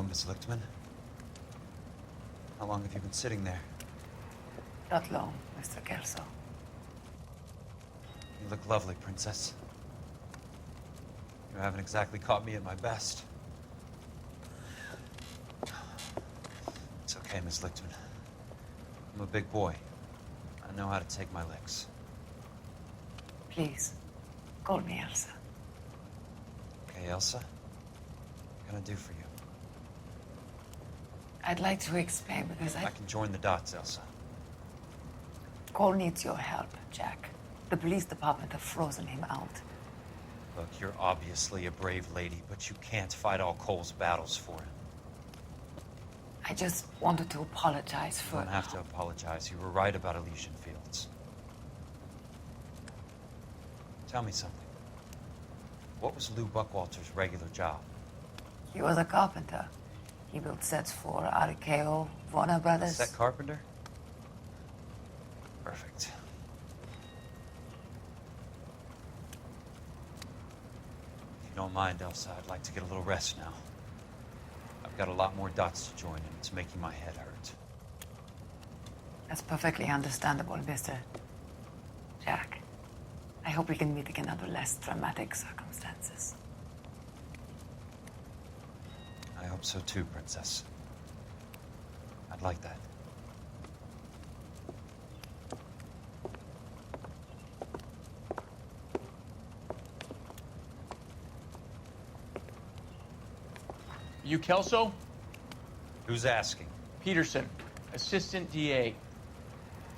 Miss Lichtman? How long have you been sitting there? Not long, Mr. Kelso. You look lovely, Princess. You haven't exactly caught me at my best. It's okay, Miss Lichtman. I'm a big boy. I know how to take my licks. Please, call me Elsa. Okay, Elsa? What can I do for you? I'd like to explain because I can join the dots, Elsa. Cole needs your help, Jack. The police department have frozen him out. Look, you're obviously a brave lady, but you can't fight all Cole's battles for him. I just wanted to apologize for... You don't have to apologize. You were right about Elysian Fields. Tell me something. What was Lou Buckwalter's regular job? He was a carpenter. He built sets for RKO, Warner Brothers. Set carpenter? Perfect. If you don't mind, Elsa, I'd like to get a little rest now. I've got a lot more dots to join, and it's making my head hurt. That's perfectly understandable, Mr. Jack. I hope we can meet again under less dramatic circumstances. I hope so too, Princess. I'd like that. You Kelso? Who's asking? Peterson, Assistant DA.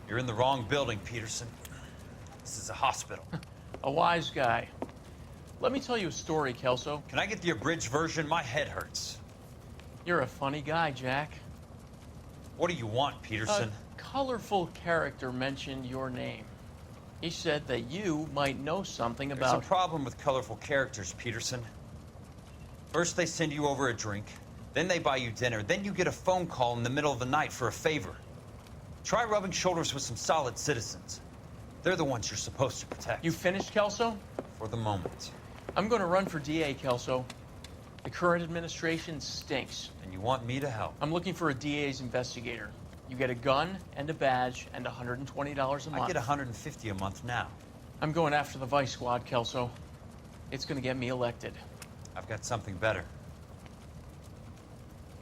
You're in the wrong building, Peterson. This is a hospital. A wise guy. Let me tell you a story, Kelso. Can I get the abridged version? My head hurts. You're a funny guy, Jack. What do you want, Peterson? A colorful character mentioned your name. He said that you might know something about... There's a problem with colorful characters, Peterson. First they send you over a drink, then they buy you dinner, then you get a phone call in the middle of the night for a favor. Try rubbing shoulders with some solid citizens. They're the ones you're supposed to protect. You finished, Kelso? For the moment. I'm going to run for DA, Kelso. The current administration stinks. And you want me to help? I'm looking for a DA's investigator. You get a gun and a badge and $120 a month. I get $150 a month now. I'm going after the Vice Squad, Kelso. It's going to get me elected. I've got something better.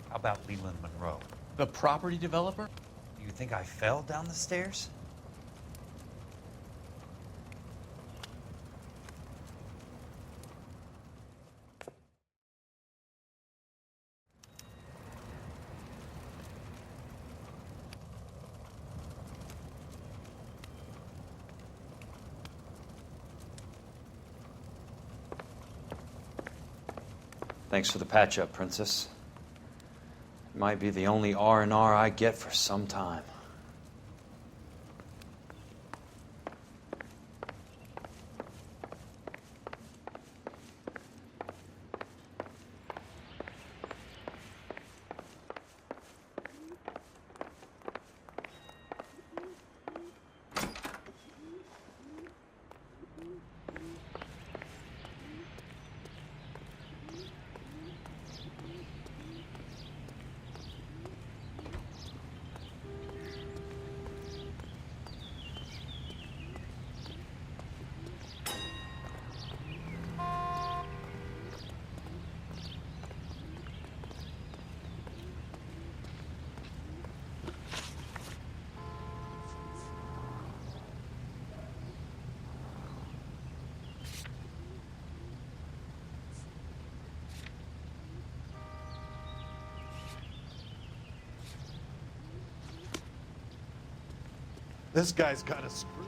How about Leland Monroe? The property developer? Do you think I fell down the stairs? Thanks for the patch-up, Princess. It might be the only R&R I get for some time. This guy's got a screw.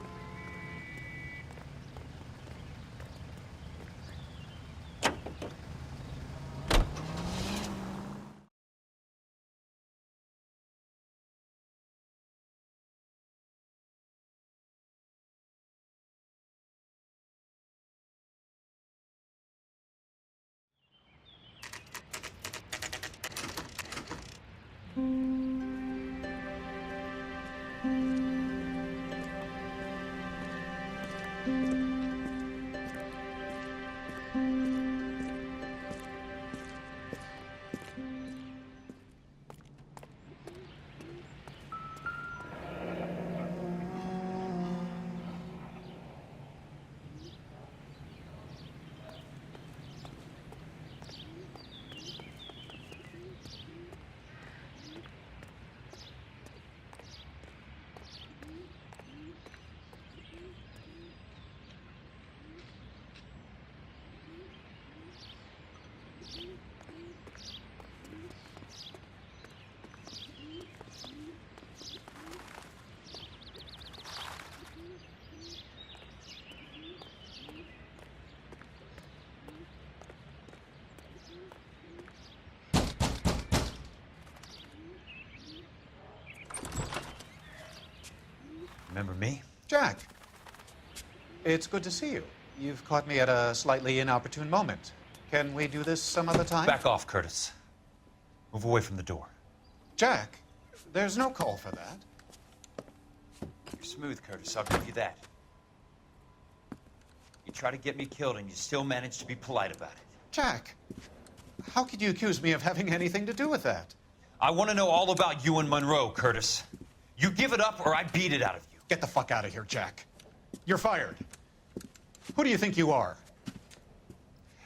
Remember me? Jack, it's good to see you. You've caught me at a slightly inopportune moment. Can we do this some other time? Back off, Curtis. Move away from the door. Jack, there's no call for that. You're smooth, Curtis. I'll give you that. You try to get me killed, and you still manage to be polite about it. Jack, how could you accuse me of having anything to do with that? I want to know all about you and Monroe, Curtis. You give it up, or I beat it out of you. Get the fuck out of here, Jack. You're fired. Who do you think you are?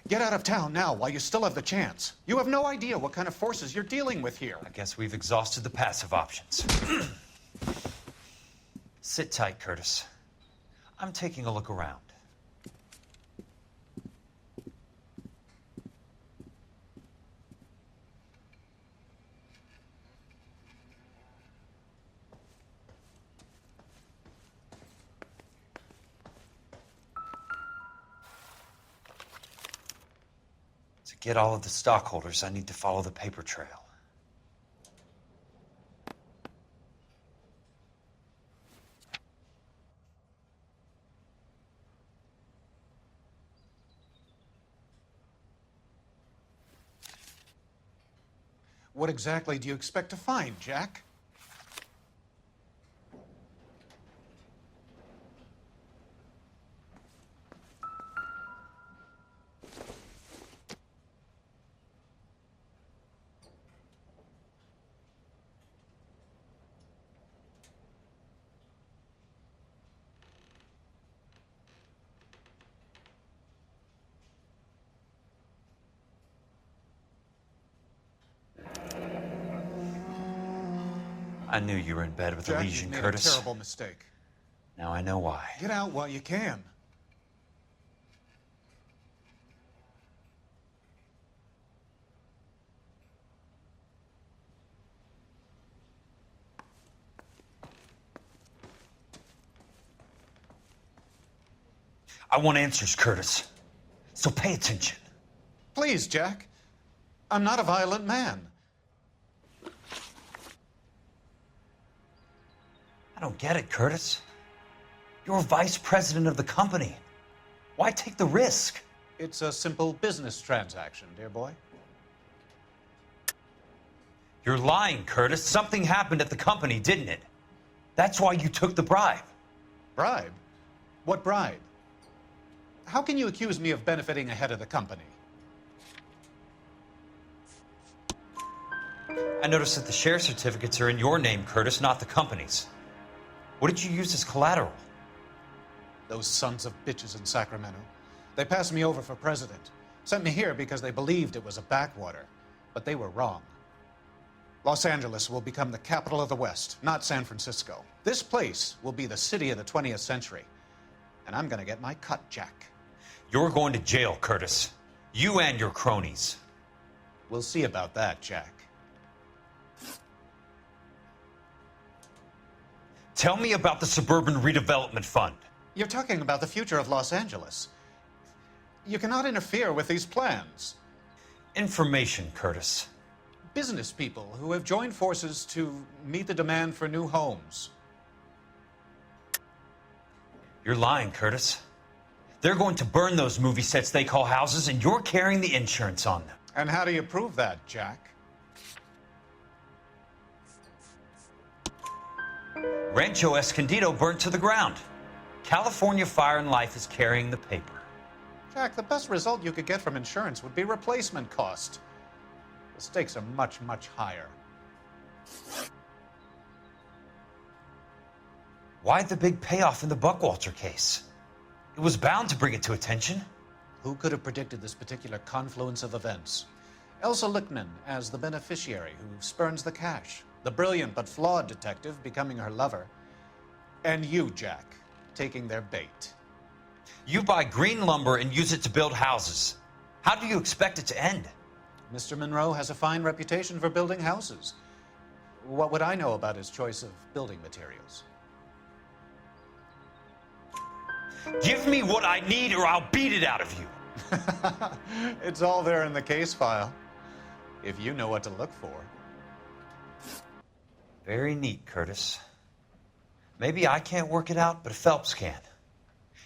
Get out of town now while you still have the chance. You have no idea what kind of forces you're dealing with here. I guess we've exhausted the passive options. Sit tight, Curtis. I'm taking a look around. To get all of the stockholders, I need to follow the paper trail. What exactly do you expect to find, Jack? I knew you were in bed with Jack, the you've Legion, made Curtis. a terrible mistake. Now I know why. Get out while you can. I want answers, Curtis. So pay attention. Please, Jack. I'm not a violent man. I don't get it, Curtis. You're vice president of the company. Why take the risk? It's a simple business transaction, dear boy. You're lying, Curtis. Something happened at the company, didn't it? That's why you took the bribe. Bribe? What bribe? How can you accuse me of benefiting ahead of the company? I noticed that the share certificates are in your name, Curtis, not the company's. What did you use as collateral? Those sons of bitches in Sacramento. They passed me over for president. Sent me here because they believed it was a backwater. But they were wrong. Los Angeles will become the capital of the West, not San Francisco. This place will be the city of the 20th century. And I'm gonna get my cut, Jack. You're going to jail, Curtis. You and your cronies. We'll see about that, Jack. Tell me about the Suburban Redevelopment Fund. You're talking about the future of Los Angeles. You cannot interfere with these plans. Information, Curtis. Business people who have joined forces to meet the demand for new homes. You're lying, Curtis. They're going to burn those movie sets they call houses, and you're carrying the insurance on them. And how do you prove that, Jack? Rancho Escondido burnt to the ground. California Fire and Life is carrying the paper. Jack, the best result you could get from insurance would be replacement cost. The stakes are much, much higher. Why the big payoff in the Buckwalter case? It was bound to bring it to attention. Who could have predicted this particular confluence of events? Elsa Lichtman as the beneficiary who spurns the cash. The brilliant but flawed detective becoming her lover. And you, Jack, taking their bait. You buy green lumber and use it to build houses. How do you expect it to end? Mr. Monroe has a fine reputation for building houses. What would I know about his choice of building materials? Give me what I need or I'll beat it out of you. It's all there in the case file, if you know what to look for. Very neat, Curtis. Maybe I can't work it out, but Phelps can.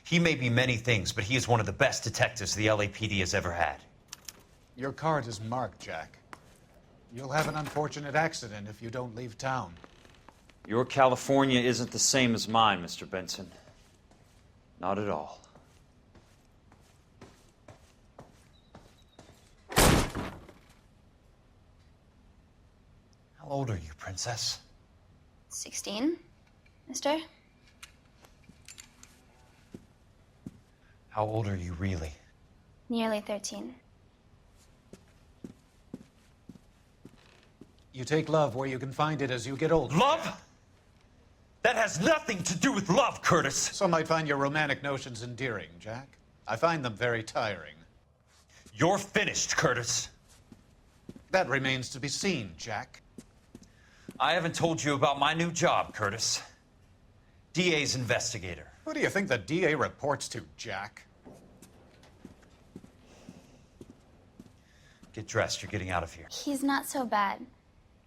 He may be many things, but he is one of the best detectives the LAPD has ever had. Your card is marked, Jack. You'll have an unfortunate accident if you don't leave town. Your California isn't the same as mine, Mr. Benson. Not at all. How old are you, Princess? 16, mister? How old are you really? Nearly 13. You take love where you can find it as you get older. Love? That has nothing to do with love, Curtis. Some might find your romantic notions endearing, Jack. I find them very tiring. You're finished, Curtis. That remains to be seen, Jack. I haven't told you about my new job, Curtis. DA's investigator. Who do you think the DA reports to, Jack? Get dressed, you're getting out of here. He's not so bad.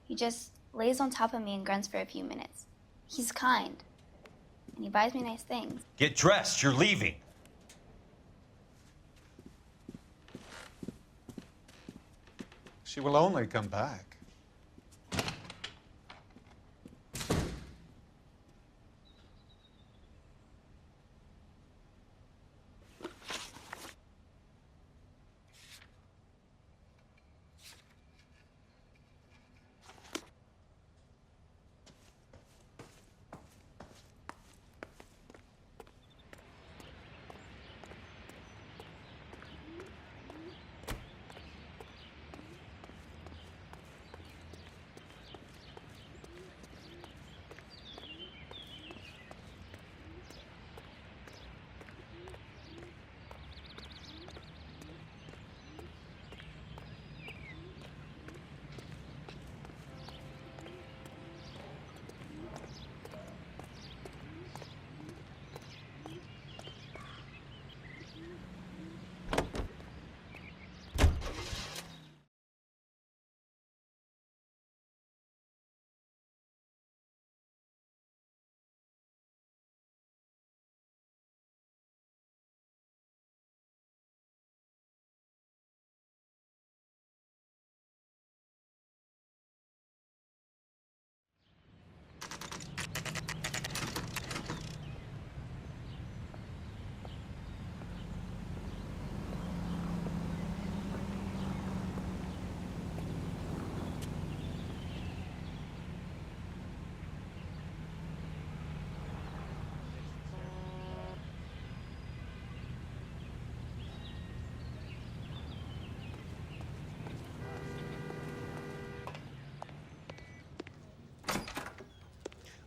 He just lays on top of me and grunts for a few minutes. He's kind. And he buys me nice things. Get dressed, you're leaving. She will only come back.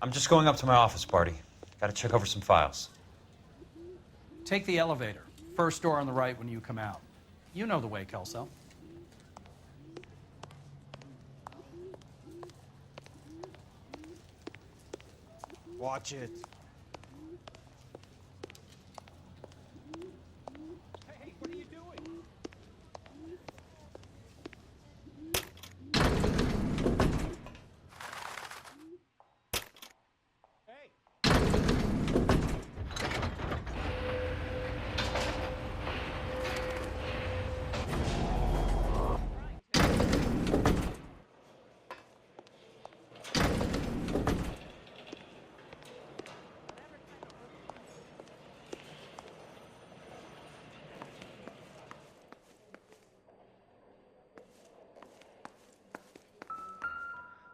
I'm just going up to my office party. Gotta check over some files. Take the elevator. First door on the right when you come out. You know the way, Kelso. Watch it. Hey, what are you doing?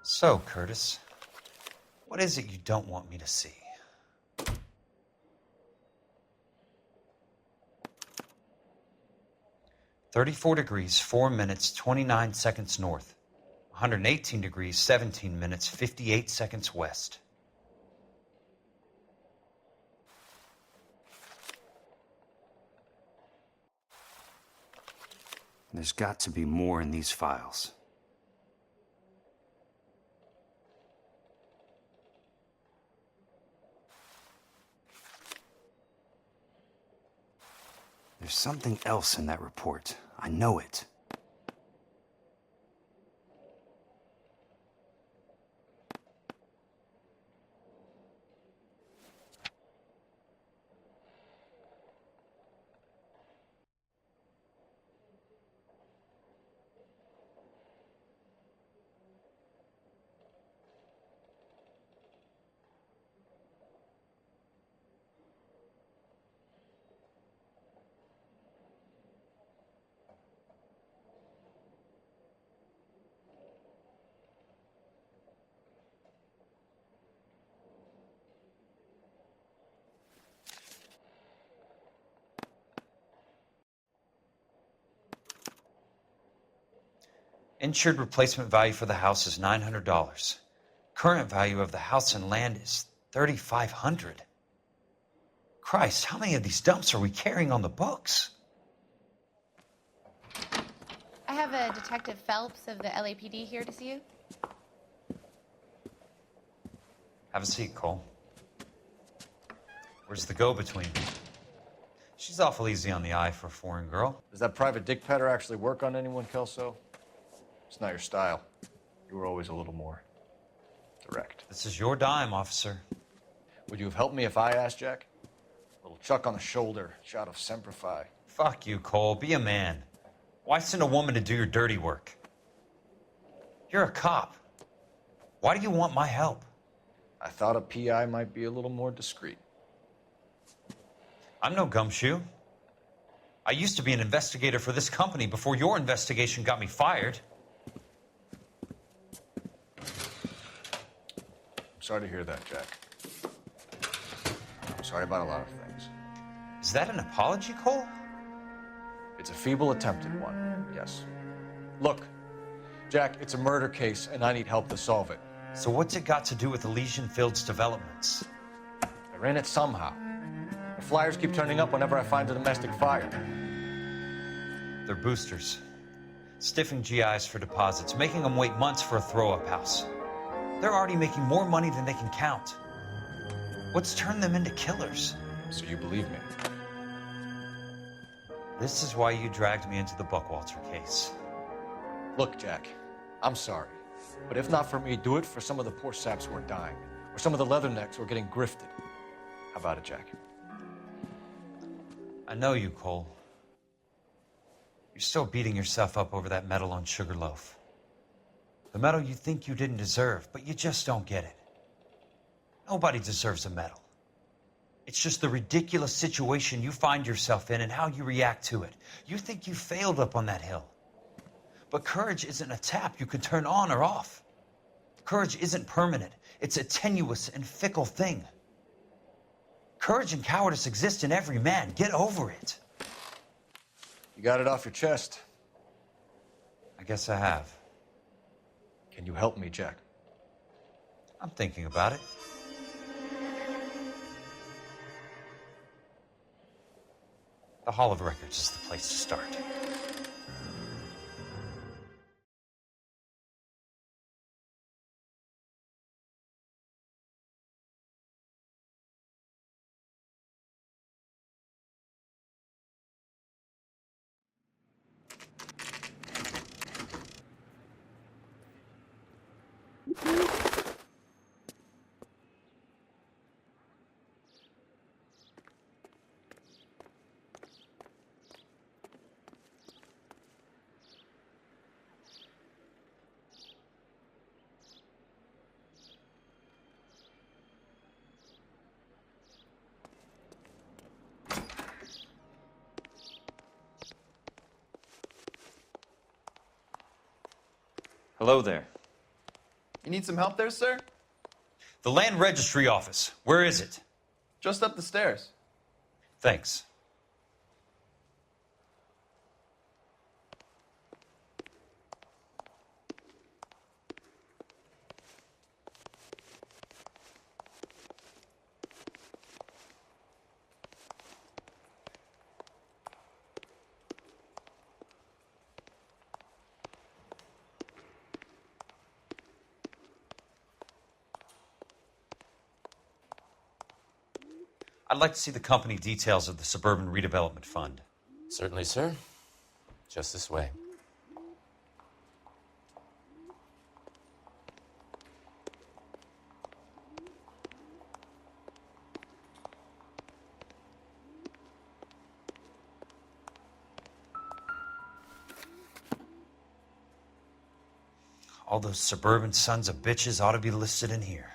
So, Curtis, what is it you don't want me to see? "34 degrees, 4 minutes, 29 seconds north. 118 degrees, 17 minutes, 58 seconds west." There's got to be more in these files. There's something else in that report. I know it. Insured replacement value for the house is $900. Current value of the house and land is $3,500. Christ, how many of these dumps are we carrying on the books? I have a Detective Phelps of the LAPD here to see you. Have a seat, Cole. Where's the go-between? She's awful easy on the eye for a foreign girl. Does that private dick petter actually work on anyone, Kelso? It's not your style. You were always a little more direct. This is your dime, officer. Would you have helped me if I asked, Jack? A little chuck on the shoulder, shot of Semper Fi. Fuck you, Cole. Be a man. Why send a woman to do your dirty work? You're a cop. Why do you want my help? I thought a PI might be a little more discreet. I'm no gumshoe. I used to be an investigator for this company before your investigation got me fired. I'm sorry to hear that, Jack. I'm sorry about a lot of things. Is that an apology, Cole? It's a feeble attempt at one, yes. Look, Jack, it's a murder case, and I need help to solve it. So what's it got to do with Elysian Fields developments? They're in it somehow. The flyers keep turning up whenever I find a domestic fire. They're boosters. Stiffing GIs for deposits, making them wait months for a throw-up house. They're already making more money than they can count. What's turned them into killers? So you believe me? This is why you dragged me into the Buckwalter case. Look, Jack, I'm sorry. But if not for me, do it for some of the poor saps who are dying. Or some of the leathernecks who are getting grifted. How about it, Jack? I know you, Cole. You're still beating yourself up over that medal on Sugarloaf. The medal you think you didn't deserve, but you just don't get it. Nobody deserves a medal. It's just the ridiculous situation you find yourself in and how you react to it. You think you failed up on that hill. But courage isn't a tap you can turn on or off. Courage isn't permanent. It's a tenuous and fickle thing. Courage and cowardice exist in every man. Get over it. You got it off your chest. I guess I have. Can you help me, Jack? I'm thinking about it. The Hall of Records is the place to start. Hello there. You need some help there, sir? The Land Registry Office. Where is it? Just up the stairs. Thanks. I'd like to see the company details of the Suburban Redevelopment Fund. Certainly, sir. Just this way. All those suburban sons of bitches ought to be listed in here.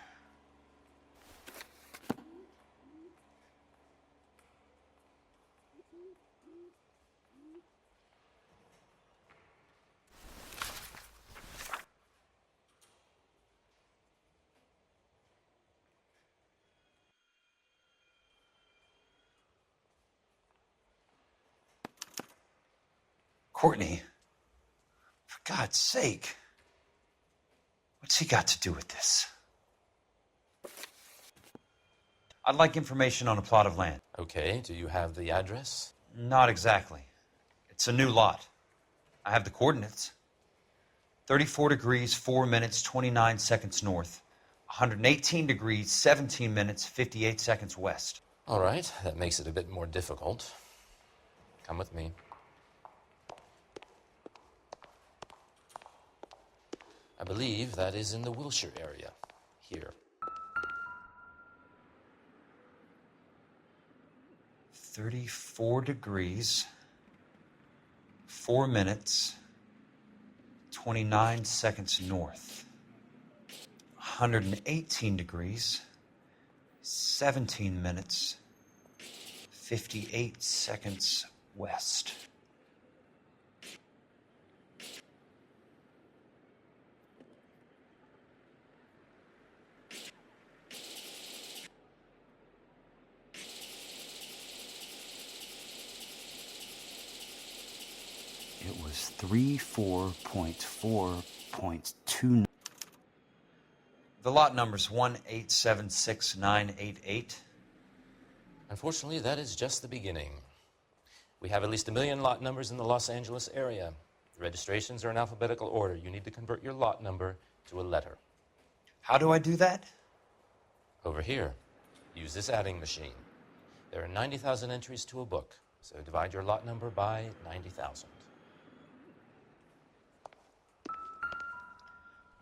Courtney, for God's sake. What's he got to do with this? I'd like information on a plot of land. Okay, do you have the address? Not exactly. It's a new lot. I have the coordinates. 34 degrees, 4 minutes, 29 seconds north. 118 degrees, 17 minutes, 58 seconds west. All right, that makes it a bit more difficult. Come with me. I believe that is in the Wilshire area. Here. 34 degrees, 4 minutes, 29 seconds north. 118 degrees, 17 minutes, 58 seconds west. It was 34.4.2. The lot number's 1876988. Unfortunately, that is just the beginning. We have at least 1 million lot numbers in the Los Angeles area. The registrations are in alphabetical order. You need to convert your lot number to a letter. How do I do that? Over here, use this adding machine. There are 90,000 entries to a book, so divide your lot number by 90,000.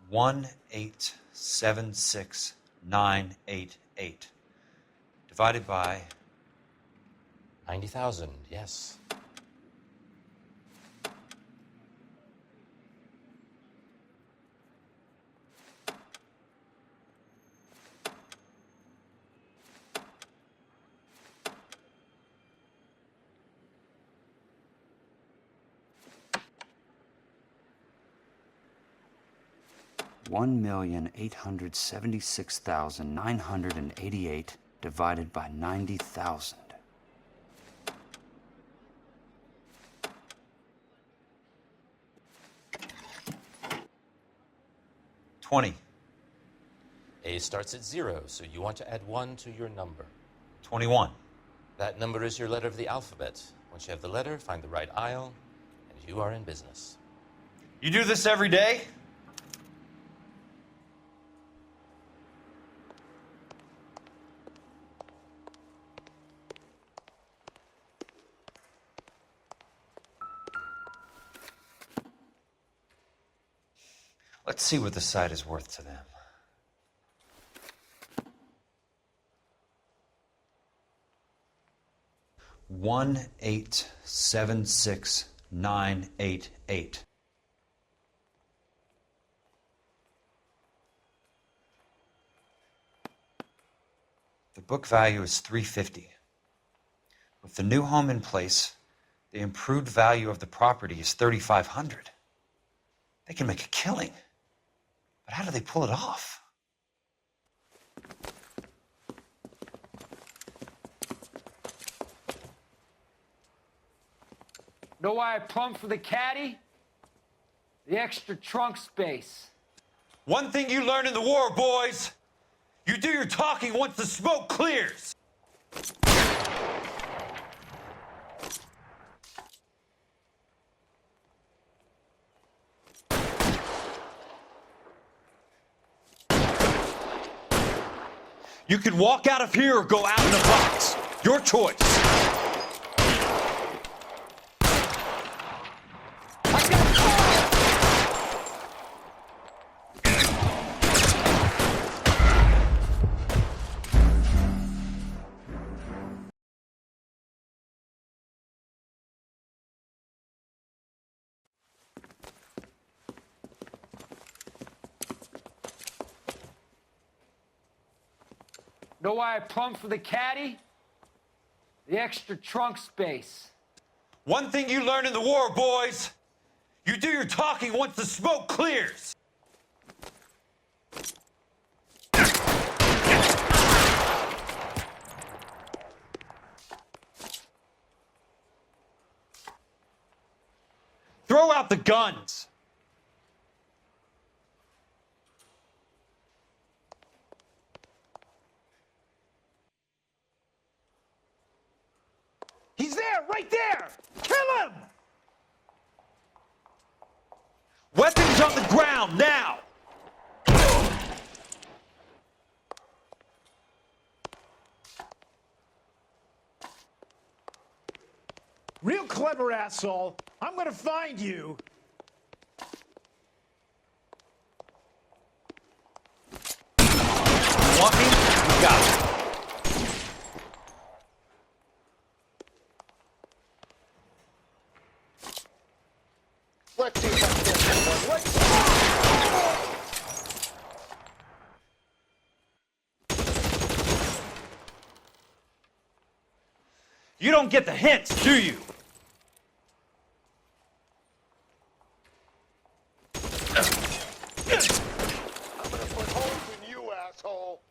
1876988 divided by 90,000, yes. $1,876,988 divided by 90,000. $20. A starts at 0, so you want to add 1 to your number. 21. That number is your letter of the alphabet. Once you have the letter, find the right aisle, and you are in business. You do this every day? Let's see what the site is worth to them. $1,876,988. The book value is $350. With the new home in place, the improved value of the property is $3,500. They can make a killing. But how do they pull it off? Know why I plumbed for the caddy? The extra trunk space. One thing you learn in the war, boys. You do your talking once the smoke clears. You can walk out of here or go out in a box. Your choice. Know why I plumbed for the caddy? The extra trunk space. One thing you learn in the war, boys. You do your talking once the smoke clears. Throw out the guns. Right there! Kill him! Weapons on the ground, now! Real clever, asshole. I'm gonna find you. Want me? You got it. Let's see if I can get this one. Let's... You don't get the hints, do you? I'm gonna put holes in you, asshole.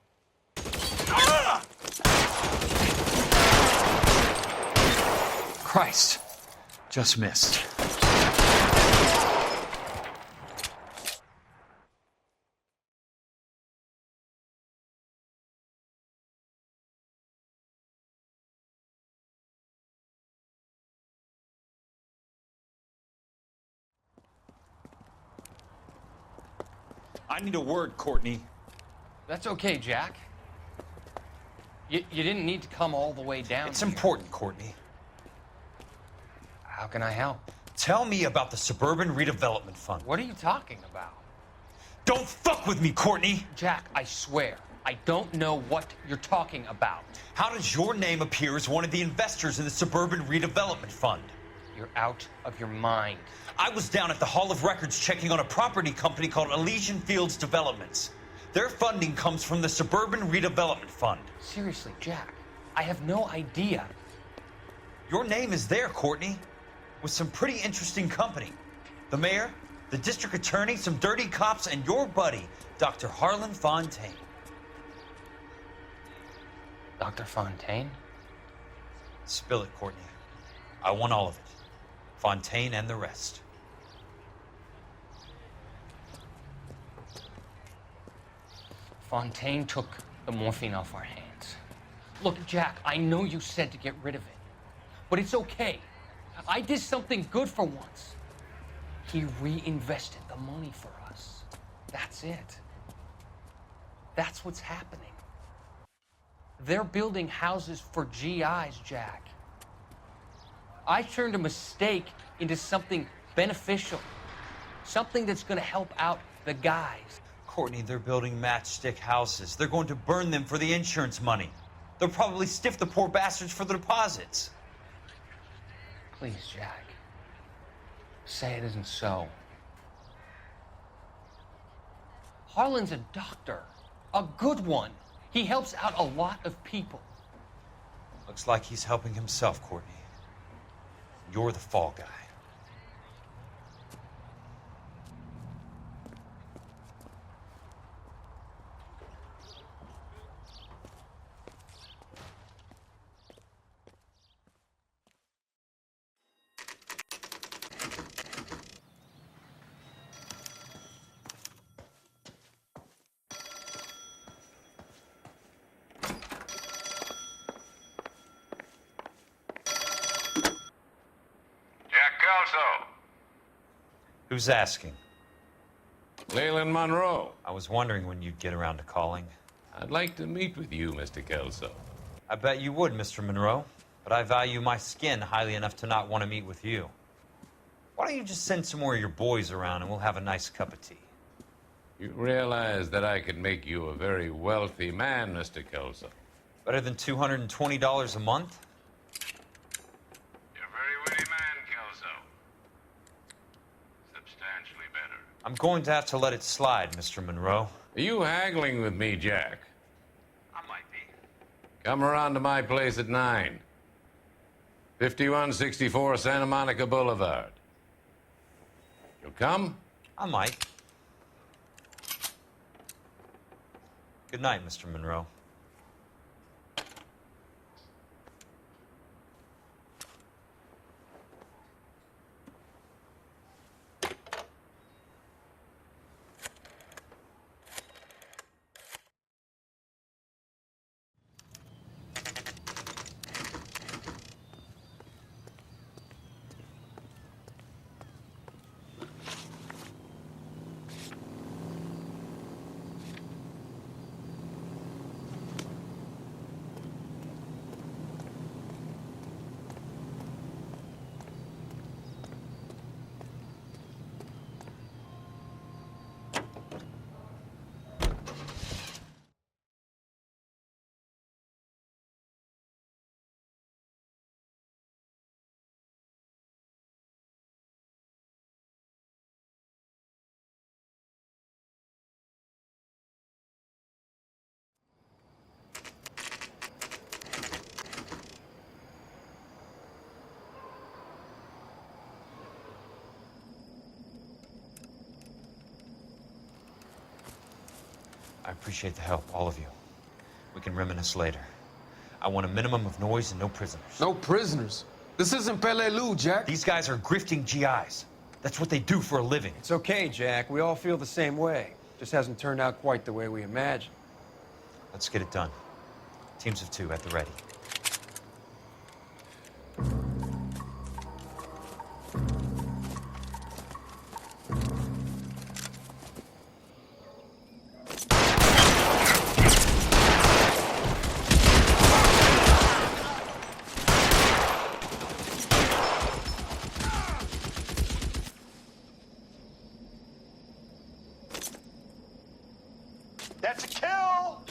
Christ. Just missed. I need a word, Courtney. That's okay, Jack. You didn't need to come all the way down. It's here. important, Courtney. How can I help? Tell me about the Suburban Redevelopment Fund. What are you talking about? Don't fuck with me, Courtney! Jack, I swear, I don't know what you're talking about. How does your name appear as one of the investors in the Suburban Redevelopment Fund? You're out of your mind. I was down at the Hall of Records checking on a property company called Elysian Fields Developments. Their funding comes from the Suburban Redevelopment Fund. Seriously, Jack, I have no idea. Your name is there, Courtney, with some pretty interesting company. The mayor, the district attorney, some dirty cops, and your buddy, Dr. Harlan Fontaine. Dr. Fontaine? Spill it, Courtney. I want all of it. Fontaine and the rest. Fontaine took the morphine off our hands. Look, Jack, I know you said to get rid of it, but it's okay. I did something good for once. He reinvested the money for us. That's it. That's what's happening. They're building houses for GIs, Jack. I turned a mistake into something beneficial, something that's going to help out the guys. Courtney, they're building matchstick houses. They're going to burn them for the insurance money. They'll probably stiff the poor bastards for the deposits. Please, Jack. Say it isn't so. Harlan's a doctor, a good one. He helps out a lot of people. Looks like he's helping himself, Courtney. You're the fall guy. Who's asking? Leland Monroe. I was wondering when you'd get around to calling. I'd like to meet with you, Mr. Kelso. I bet you would, Mr. Monroe. But I value my skin highly enough to not want to meet with you. Why don't you just send some more of your boys around and we'll have a nice cup of tea? You realize that I could make you a very wealthy man, Mr. Kelso. Better than $220 a month? You're a very witty man, Kelso. Substantially better. I'm going to have to let it slide, Mr. Monroe. Are you haggling with me, Jack? I might be. Come around to my place at 9. 5164 Santa Monica Boulevard. You'll come? I might. Good night, Mr. Monroe. I appreciate the help, all of you. We can reminisce later. I want a minimum of noise and no prisoners. No prisoners? This isn't Peleliu, Jack. These guys are grifting GIs. That's what they do for a living. It's okay, Jack. We all feel the same way. Just hasn't turned out quite the way we imagined. Let's get it done. Teams of 2 at the ready. That's a kill!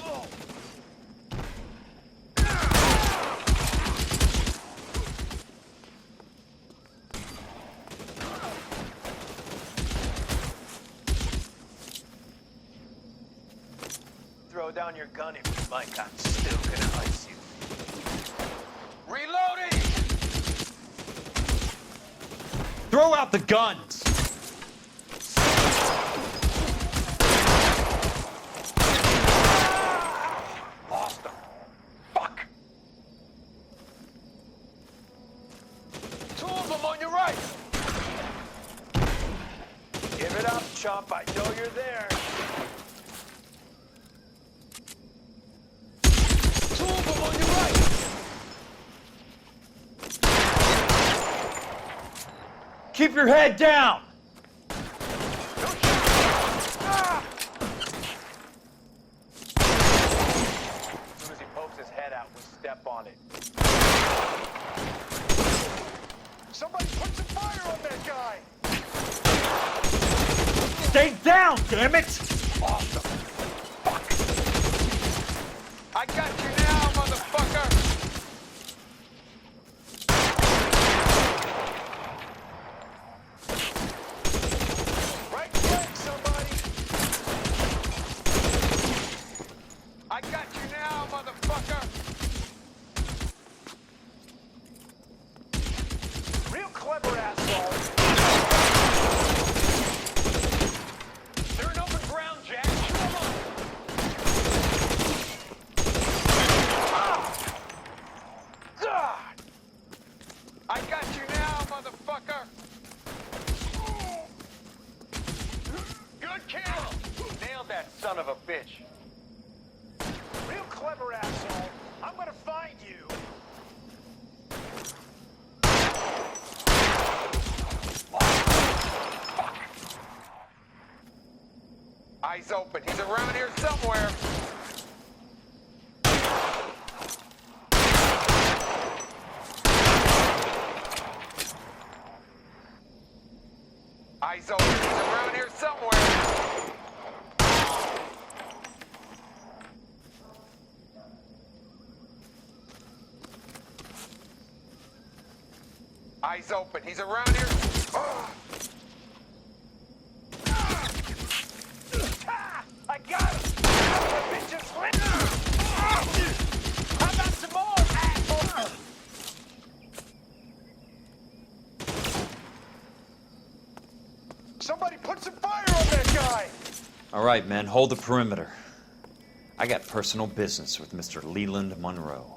Throw down your gun if you like. I'm still gonna ice you. Reloading! Throw out the guns! Lost them. Fuck! 2 of them on your right! Give it up, chump. I know you're there. 2 of them on your right! Keep your head down! As soon as he pokes his head out, we step on it. Somebody put some fire on that guy! Stay down, damn it! Awesome. Fuck! I got you now, motherfucker! Right flank, somebody! I got you now, motherfucker! Real clever asshole. They're in open ground, Jack. Shoot 'em up! God! I got you now, motherfucker! Good kill! Nailed that son of a bitch. Real clever asshole. I'm gonna find you. Eyes open. He's around here somewhere. Eyes open. He's around here somewhere. Eyes open. He's around here. I got him. Bitches. How about some more, asshole? Somebody put some fire on that guy. All right, men, hold the perimeter. I got personal business with Mr. Leland Monroe.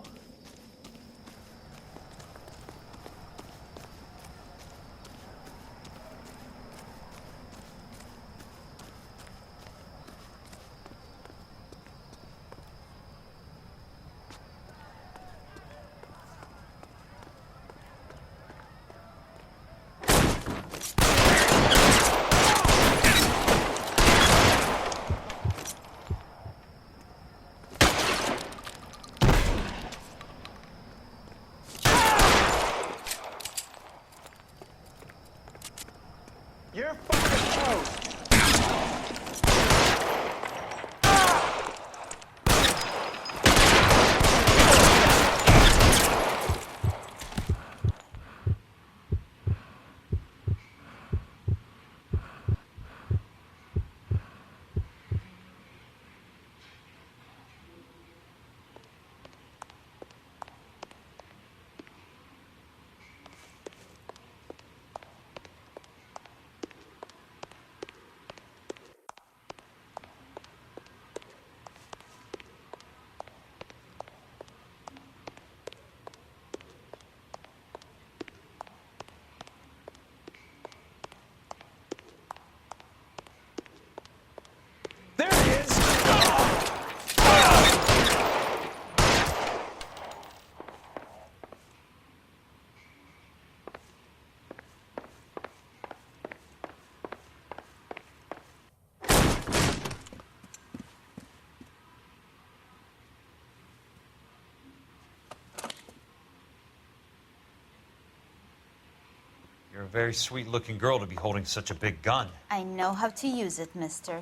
a very sweet-looking girl to be holding such a big gun. I know how to use it, mister.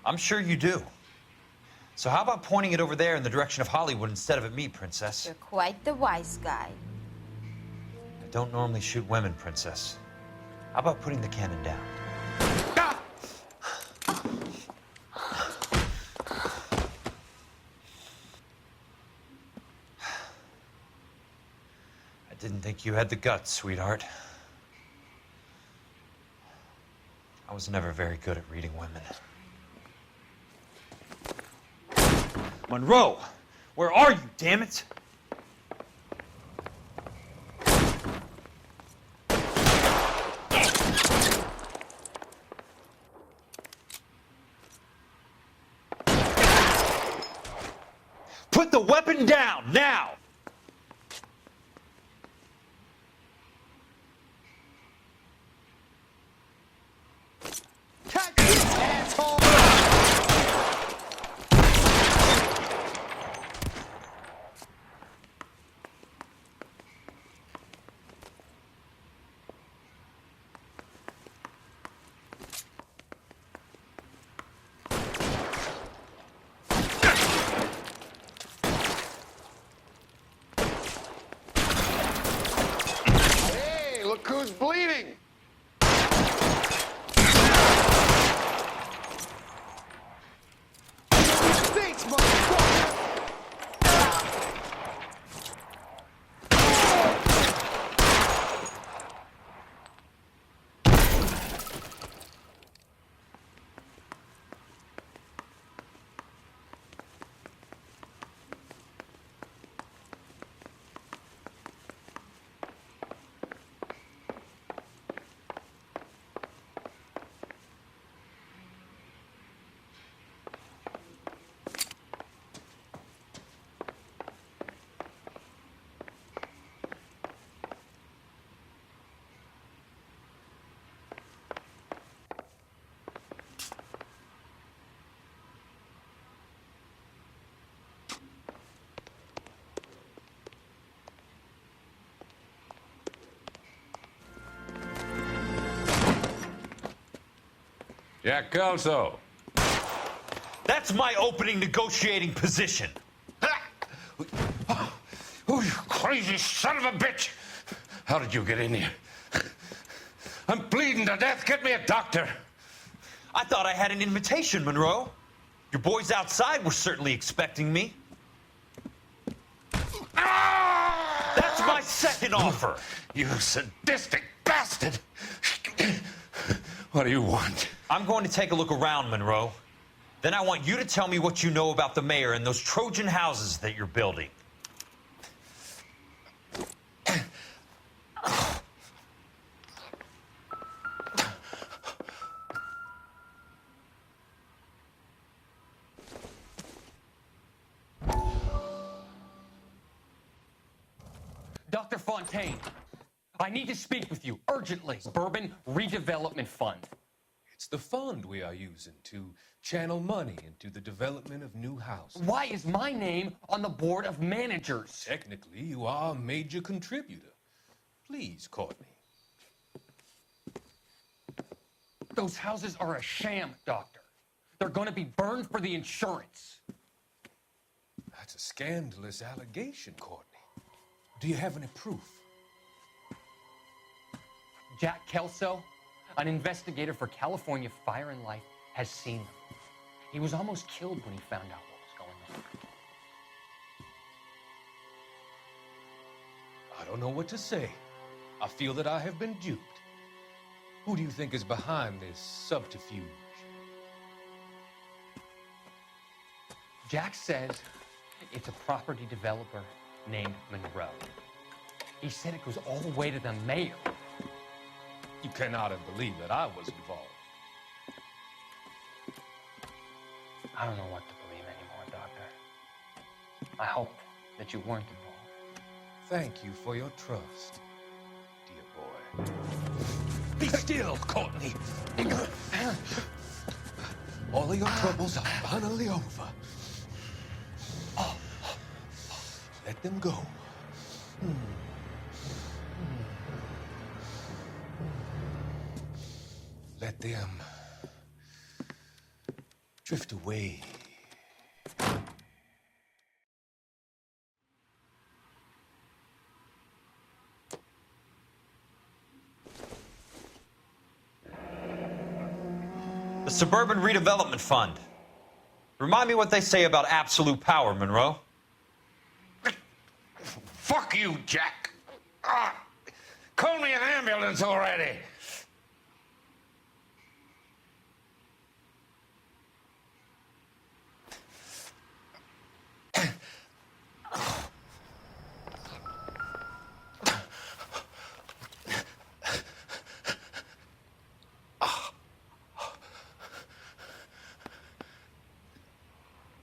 I'm sure you do. So how about pointing it over there in the direction of Hollywood instead of at me, Princess? You're quite the wise guy. I don't normally shoot women, Princess. How about putting the cannon down? I didn't think you had the guts, sweetheart. I was never very good at reading women. Monroe! Where are you, damn it? Put the weapon down, now! Look who's bleeding! Thanks, motherfucker! Jack Kelso. That's my opening negotiating position. Oh, you crazy son of a bitch! How did you get in here? I'm bleeding to death. Get me a doctor. I thought I had an invitation, Monroe. Your boys outside were certainly expecting me. That's my second offer. You sadistic bastard! What do you want? I'm going to take a look around, Monroe. Then I want you to tell me what you know about the mayor and those Trojan houses that you're building. Dr. Fontaine, I need to speak with you urgently. Suburban Redevelopment Fund. It's the fund we are using to channel money into the development of new houses. Why is my name on the board of managers? Technically, you are a major contributor. Please, Courtney. Those houses are a sham, Doctor. They're going to be burned for the insurance. That's a scandalous allegation, Courtney. Do you have any proof? Jack Kelso, an investigator for California Fire and Life, has seen them. He was almost killed when he found out what was going on. I don't know what to say. I feel that I have been duped. Who do you think is behind this subterfuge? Jack says it's a property developer named Monroe. He said it goes all the way to the mayor. You cannot have believed that I was involved. I don't know what to believe anymore, Doctor. I hope that you weren't involved. Thank you for your trust, dear boy. Be still, Courtney. All of your troubles are finally over. Let them go. them drift away. The Suburban Redevelopment Fund. Remind me what they say about absolute power, Monroe. Fuck you, Jack. Call me an ambulance already.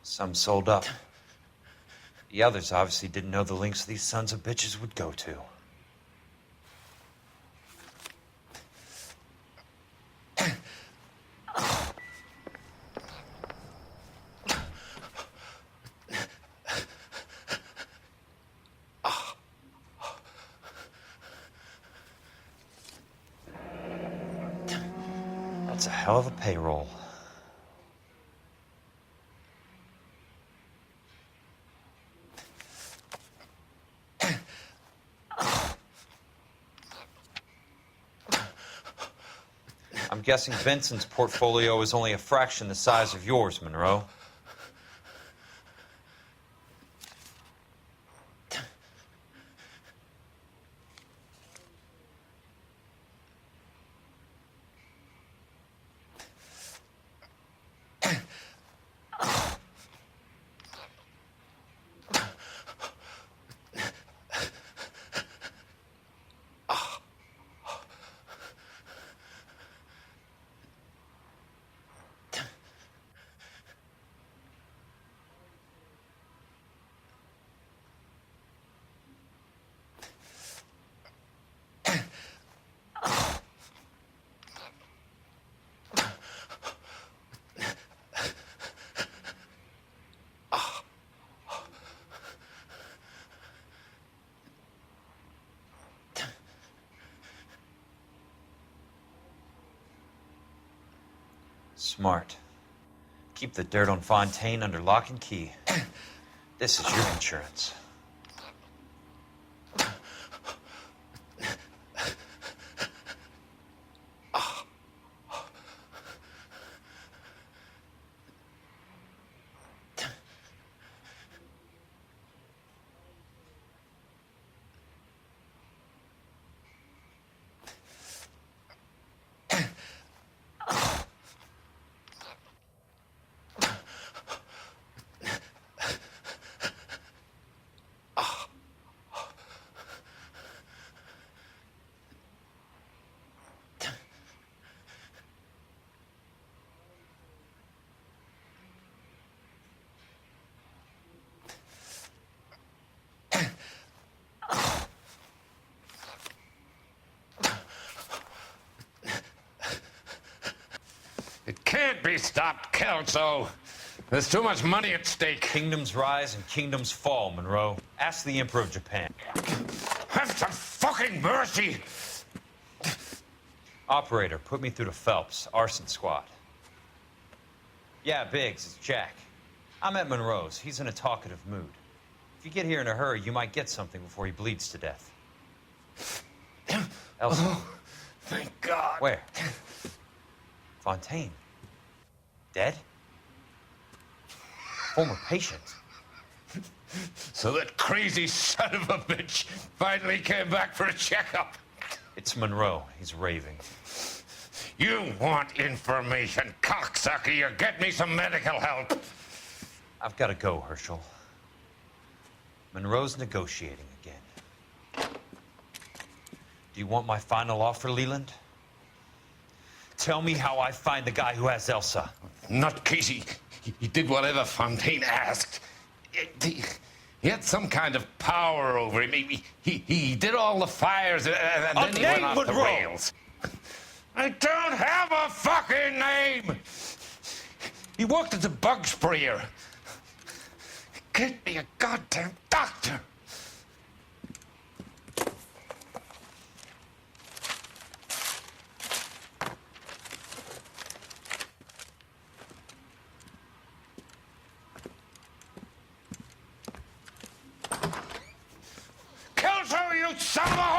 Some sold up. The others obviously didn't know the lengths these sons of bitches would go to. That's a hell of a payroll. I'm guessing Vincent's portfolio is only a fraction the size of yours, Monroe. Smart. Keep the dirt on Fontaine under lock and key. This is your insurance. It can't be stopped, Kelso. There's too much money at stake. Kingdoms rise and kingdoms fall, Monroe. Ask the Emperor of Japan. Have some fucking mercy! Operator, put me through to Phelps, arson squad. Yeah, Biggs, it's Jack. I'm at Monroe's. He's in a talkative mood. If you get here in a hurry, you might get something before he bleeds to death. Elsa. Oh, thank God. Where? Fontaine. Dead? Former patient. So that crazy son of a bitch finally came back for a checkup. It's Monroe. He's raving. You want information, cocksucker. You get me some medical help. I've got to go, Herschel. Monroe's negotiating again. Do you want my final offer, Leland? Tell me how I find the guy who has Elsa. Not Casey. He did whatever Fontaine asked. He had some kind of power over him. He did all the fires, and then he went off the rails. I don't have a fucking name! He worked as a bug sprayer. Get me a goddamn doctor! son of a